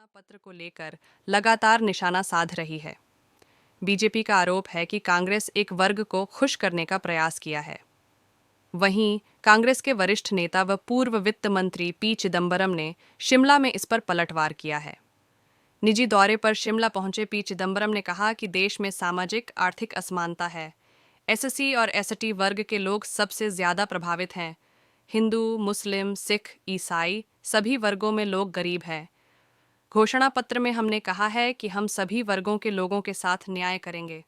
घोषणा पत्र को लेकर लगातार निशाना साध रही है। बीजेपी का आरोप है कि कांग्रेस एक वर्ग को खुश करने का प्रयास किया है। वहीं कांग्रेस के वरिष्ठ नेता व पूर्व वित्त मंत्री पी चिदंबरम ने शिमला में इस पर पलटवार किया है। निजी दौरे पर शिमला पहुंचे पी चिदंबरम ने कहा कि देश में सामाजिक आर्थिक असमानता है। एससी और एसटी वर्ग के लोग सबसे ज्यादा प्रभावित हैं। हिंदू, मुस्लिम, सिख, ईसाई सभी वर्गों में लोग गरीब हैं। घोषणा पत्र में हमने कहा है कि हम सभी वर्गों के लोगों के साथ न्याय करेंगे।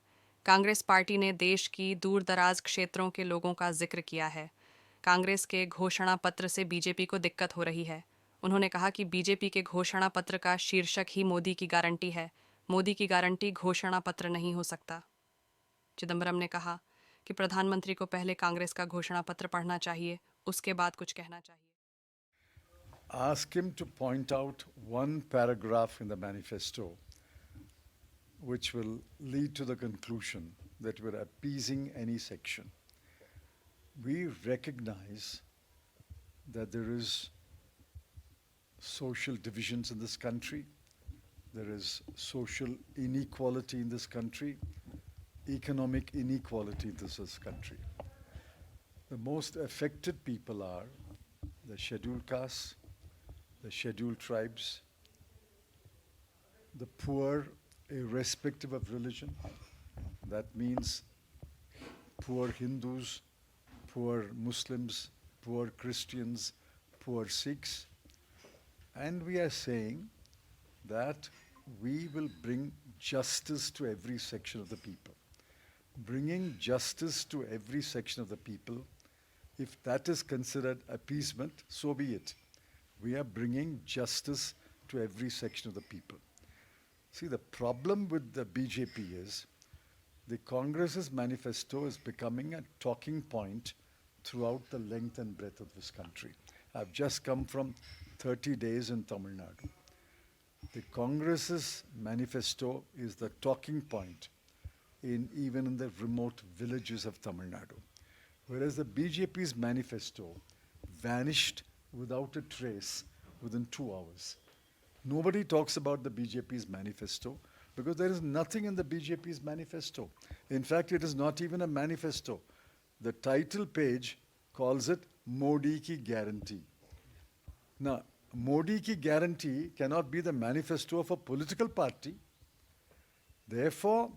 कांग्रेस पार्टी ने देश की दूरदराज क्षेत्रों के लोगों का जिक्र किया है। कांग्रेस के घोषणा पत्र से बीजेपी को दिक्कत हो रही है। उन्होंने कहा कि बीजेपी के घोषणा पत्र का शीर्षक ही मोदी की गारंटी है। मोदी की गारंटी घोषणा पत्र नहीं हो सकता। चिदंबरम ने कहा कि प्रधानमंत्री को पहले कांग्रेस का घोषणा पत्र पढ़ना चाहिए, उसके बाद कुछ कहना चाहिए। Ask him to point out one paragraph in the manifesto which will lead to the conclusion that we're appeasing any section. We recognize that there is social divisions in this country, there is social inequality in this country, economic inequality in this country. The most affected people are the scheduled castes, the scheduled tribes, the poor, irrespective of religion. That means poor Hindus, poor Muslims, poor Christians, poor Sikhs. And we are saying that we will bring justice to every section of the people. Bringing justice to every section of the people, if that is considered appeasement, so be it. We are bringing justice to every section of the people. See, the problem with the BJP is the Congress's manifesto is becoming a talking point throughout the length and breadth of this country. I've just come from 30 days in Tamil Nadu. The Congress's manifesto is the talking point even in the remote villages of Tamil Nadu. Whereas the BJP's manifesto vanished without a trace within 2 hours. Nobody talks about the BJP's manifesto because there is nothing in the BJP's manifesto. In fact, it is not even a manifesto. The title page calls it Modi Ki Guarantee. Now, Modi Ki Guarantee cannot be the manifesto of a political party. Therefore,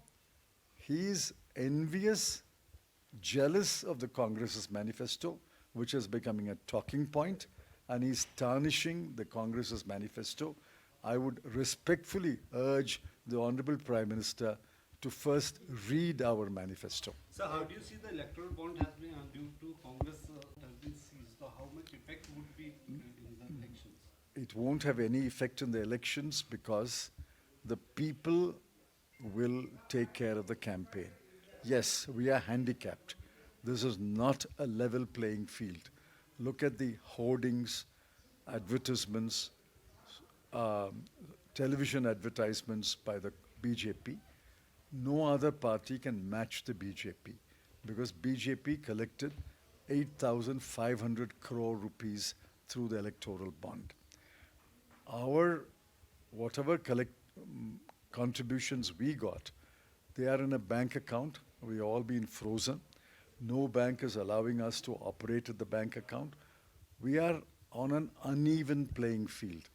he is envious, jealous of the Congress's manifesto, which is becoming a talking point, and he's tarnishing the Congress's manifesto. I would respectfully urge the Honorable Prime Minister to first read our manifesto. So how do you see the electoral bond has been due to Congress has been seized? So how much effect would be in the elections? It won't have any effect in the elections because the people will take care of the campaign. Yes, we are handicapped. This is not a level playing field. Look at the hoardings, advertisements, television advertisements by the BJP. No other party can match the BJP because BJP collected 8,500 crore rupees through the electoral bond. Our whatever contributions we got, they are in a bank account. We all been frozen. No bank is allowing us to operate at the bank account. We are on an uneven playing field.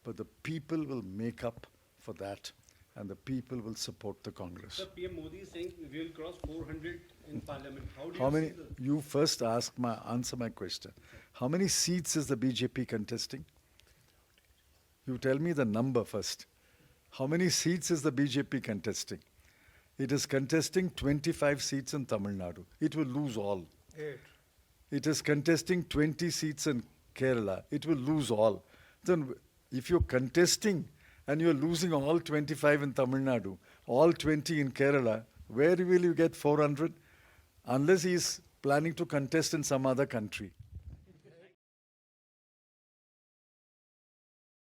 But the people will make up for that and the people will support the Congress. So PM Modi is saying we will cross 400 in parliament. How do How you many? see the... You first answer my question. How many seats is the BJP contesting? You tell me the number first. How many seats is the BJP contesting? It is contesting 25 seats in Tamil Nadu. It will lose all. 8. It is contesting 20 seats in Kerala. It will lose all. Then if you're contesting and you're losing all 25 in Tamil Nadu, all 20 in Kerala, where will you get 400? Unless he's planning to contest in some other country.